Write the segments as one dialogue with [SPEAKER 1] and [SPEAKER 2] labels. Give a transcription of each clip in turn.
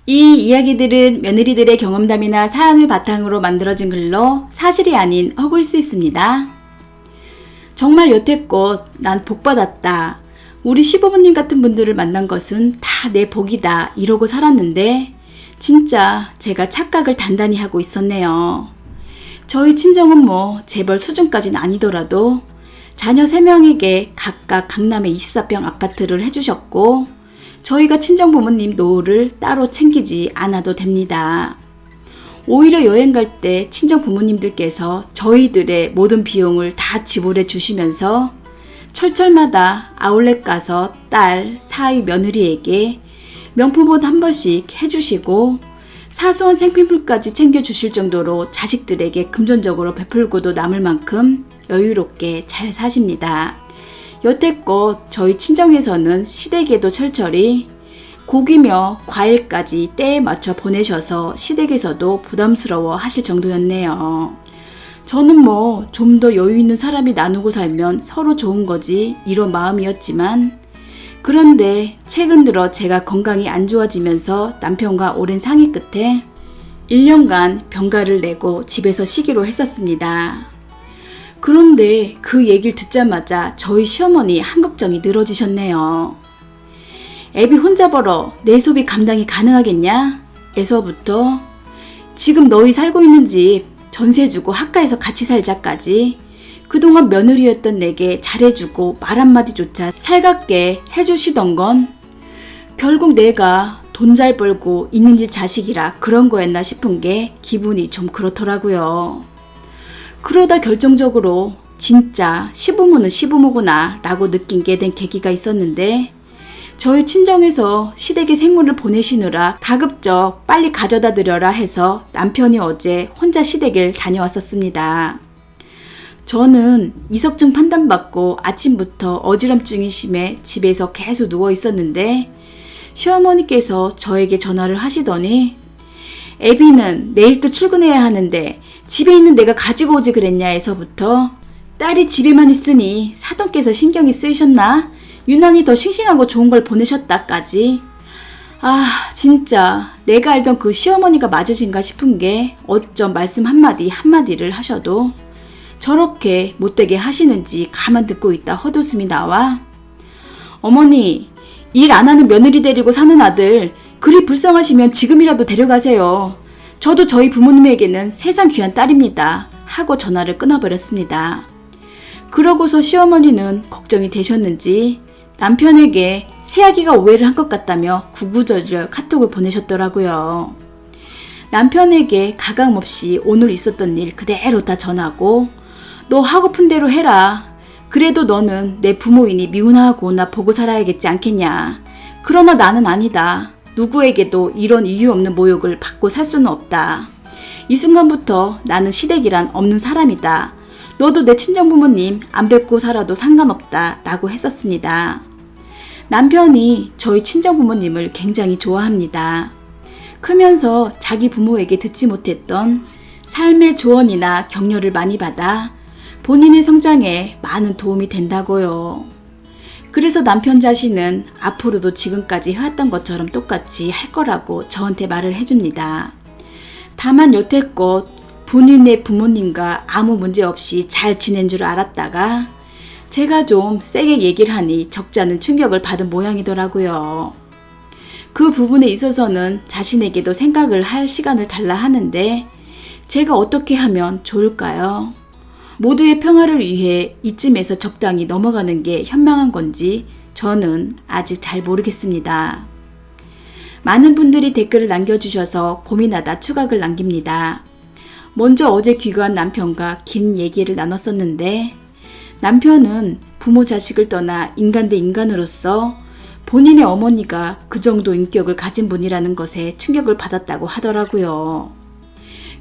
[SPEAKER 1] 이 이야기들은 며느리들의 경험담이나 사연을 바탕으로 만들어진 글로 사실이 아닌 허구일 수 있습니다. 정말 여태껏 난 복받았다. 우리 시부모님 같은 분들을 만난 것은 다 내 복이다. 이러고 살았는데 진짜 제가 착각을 단단히 하고 있었네요. 저희 친정은 뭐 재벌 수준까지는 아니더라도 자녀 3명에게 각각 강남의 24평 아파트를 해주셨고 저희가 친정 부모님 노후를 따로 챙기지 않아도 됩니다. 오히려 여행 갈 때 친정 부모님들께서 저희들의 모든 비용을 다 지불해 주시면서 철철마다 아울렛 가서 딸, 사위, 며느리에게 명품옷 한 번씩 해주시고 사소한 생필품까지 챙겨주실 정도로 자식들에게 금전적으로 베풀고도 남을 만큼 여유롭게 잘 사십니다. 여태껏 저희 친정에서는 시댁에도 철저히 고기며 과일까지 때에 맞춰 보내셔서 시댁에서도 부담스러워 하실 정도였네요. 저는 뭐 좀 더 여유 있는 사람이 나누고 살면 서로 좋은 거지 이런 마음이었지만 그런데 최근 들어 제가 건강이 안 좋아지면서 남편과 오랜 상의 끝에 1년간 병가를 내고 집에서 쉬기로 했었습니다. 그런데 그 얘기를 듣자마자 저희 시어머니 한 걱정이 늘어지셨네요. 애비 혼자 벌어 내 소비 감당이 가능하겠냐? 에서부터 지금 너희 살고 있는 집 전세 주고 학가에서 같이 살자까지 그동안 며느리였던 내게 잘해주고 말 한마디조차 살갑게 해주시던 건 결국 내가 돈 잘 벌고 있는 집 자식이라 그런 거였나 싶은 게 기분이 좀 그렇더라고요. 그러다 결정적으로 진짜 시부모는 시부모구나 라고 느낀 게 된 계기가 있었는데 저희 친정에서 시댁에 생물을 보내시느라 가급적 빨리 가져다 드려라 해서 남편이 어제 혼자 시댁을 다녀왔었습니다. 저는 이석증 판단받고 아침부터 어지럼증이 심해 집에서 계속 누워 있었는데 시어머니께서 저에게 전화를 하시더니 애비는 내일 또 출근해야 하는데 집에 있는 내가 가지고 오지 그랬냐 에서부터 딸이 집에만 있으니 사돈께서 신경이 쓰이셨나? 유난히 더 싱싱하고 좋은 걸 보내셨다까지. 진짜 내가 알던 그 시어머니가 맞으신가 싶은 게 어쩜 말씀 한마디를 하셔도 저렇게 못되게 하시는지 가만 듣고 있다 헛웃음이 나와 어머니 일 안 하는 며느리 데리고 사는 아들 그리 불쌍하시면 지금이라도 데려가세요. 저도 저희 부모님에게는 세상 귀한 딸입니다. 하고 전화를 끊어버렸습니다. 그러고서 시어머니는 걱정이 되셨는지 남편에게 새아기가 오해를 한 것 같다며 구구절절 카톡을 보내셨더라고요. 남편에게 가감없이 오늘 있었던 일 그대로 다 전하고 너 하고픈 대로 해라. 그래도 너는 내 부모이니 미운하고 나 보고 살아야겠지 않겠냐. 그러나 나는 아니다. 누구에게도 이런 이유 없는 모욕을 받고 살 수는 없다. 이 순간부터 나는 시댁이란 없는 사람이다. 너도 내 친정부모님 안 뵙고 살아도 상관없다 라고 했었습니다. 남편이 저희 친정부모님을 굉장히 좋아합니다. 크면서 자기 부모에게 듣지 못했던 삶의 조언이나 격려를 많이 받아 본인의 성장에 많은 도움이 된다고요. 그래서 남편 자신은 앞으로도 지금까지 해왔던 것처럼 똑같이 할 거라고 저한테 말을 해줍니다. 다만 여태껏 본인의 부모님과 아무 문제 없이 잘 지낸 줄 알았다가 제가 좀 세게 얘기를 하니 적지 않은 충격을 받은 모양이더라고요. 그 부분에 있어서는 자신에게도 생각을 할 시간을 달라 하는데 제가 어떻게 하면 좋을까요? 모두의 평화를 위해 이쯤에서 적당히 넘어가는 게 현명한 건지 저는 아직 잘 모르겠습니다. 많은 분들이 댓글을 남겨주셔서 고민하다 추각을 남깁니다. 먼저 어제 귀가한 남편과 긴 얘기를 나눴었는데 남편은 부모 자식을 떠나 인간 대 인간으로서 본인의 어머니가 그 정도 인격을 가진 분이라는 것에 충격을 받았다고 하더라고요.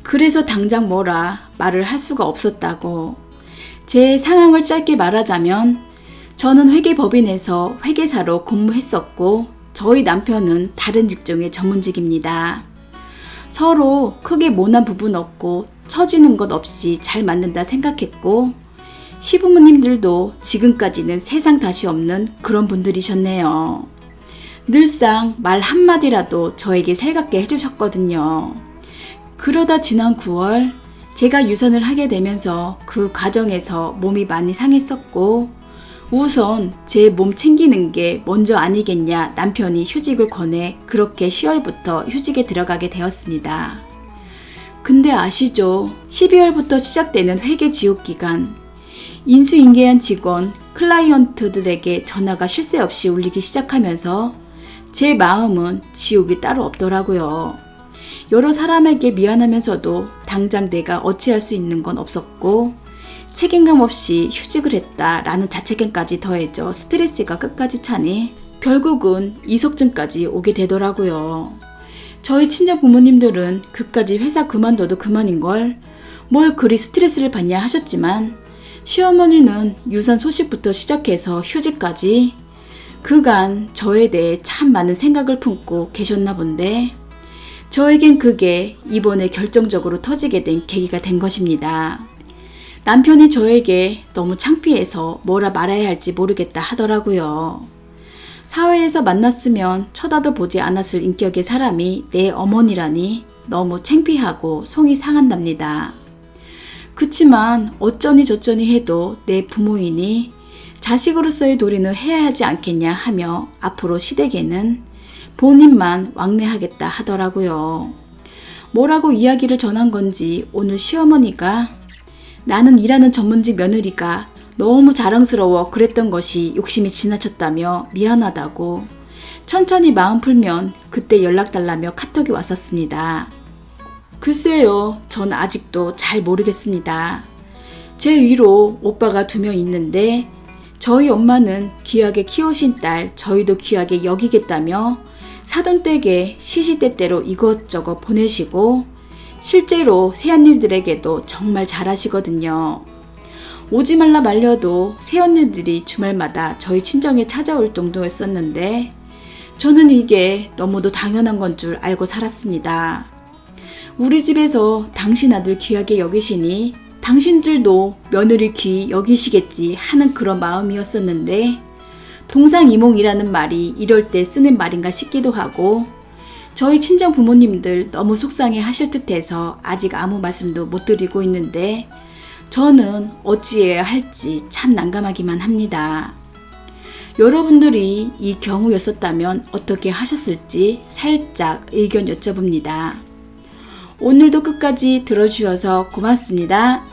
[SPEAKER 1] 그래서 당장 뭐라 말을 할 수가 없었다고. 제 상황을 짧게 말하자면 저는 회계법인에서 회계사로 근무했었고 저희 남편은 다른 직종의 전문직입니다. 서로 크게 모난 부분 없고 처지는 것 없이 잘 맞는다 생각했고 시부모님들도 지금까지는 세상 다시 없는 그런 분들이셨네요. 늘상 말 한마디라도 저에게 살갑게 해주셨거든요. 그러다 지난 9월 제가 유산을 하게 되면서 그 과정에서 몸이 많이 상했었고 우선 제 몸 챙기는 게 먼저 아니겠냐 남편이 휴직을 권해 그렇게 10월부터 휴직에 들어가게 되었습니다. 근데 아시죠? 12월부터 시작되는 회계 지옥 기간. 인수인계한 직원, 클라이언트들에게 전화가 쉴 새 없이 울리기 시작하면서 제 마음은 지옥이 따로 없더라고요. 여러 사람에게 미안하면서도 당장 내가 어찌할 수 있는 건 없었고 책임감 없이 휴직을 했다라는 자책감까지 더해져 스트레스가 끝까지 차니 결국은 이석증까지 오게 되더라고요. 저희 친정 부모님들은 그까지 회사 그만둬도 그만인걸 뭘 그리 스트레스를 받냐 하셨지만 시어머니는 유산 소식부터 시작해서 휴직까지 그간 저에 대해 참 많은 생각을 품고 계셨나 본데 저에겐 그게 이번에 결정적으로 터지게 된 계기가 된 것입니다. 남편이 저에게 너무 창피해서 뭐라 말해야 할지 모르겠다 하더라고요. 사회에서 만났으면 쳐다도 보지 않았을 인격의 사람이 내 어머니라니 너무 창피하고 속이 상한답니다. 그치만 어쩌니 저쩌니 해도 내 부모이니 자식으로서의 도리는 해야 하지 않겠냐 하며 앞으로 시댁에는 본인만 왕래하겠다 하더라고요. 뭐라고 이야기를 전한 건지 오늘 시어머니가 나는 일하는 전문직 며느리가 너무 자랑스러워 그랬던 것이 욕심이 지나쳤다며 미안하다고 천천히 마음 풀면 그때 연락달라며 카톡이 왔었습니다. 글쎄요, 전 아직도 잘 모르겠습니다. 제 위로 오빠가 2명 있는데 저희 엄마는 귀하게 키우신 딸 저희도 귀하게 여기겠다며 사돈댁에 시시때때로 이것저것 보내시고 실제로 새언니들에게도 정말 잘하시거든요. 오지 말라 말려도 새언니들이 주말마다 저희 친정에 찾아올 정도였었는데 저는 이게 너무도 당연한 건 줄 알고 살았습니다. 우리 집에서 당신 아들 귀하게 여기시니 당신들도 며느리 귀 여기시겠지 하는 그런 마음이었었는데 동상이몽이라는 말이 이럴 때 쓰는 말인가 싶기도 하고 저희 친정 부모님들 너무 속상해 하실 듯해서 아직 아무 말씀도 못 드리고 있는데 저는 어찌해야 할지 참 난감하기만 합니다. 여러분들이 이 경우였었다면 어떻게 하셨을지 살짝 의견 여쭤봅니다. 오늘도 끝까지 들어주셔서 고맙습니다.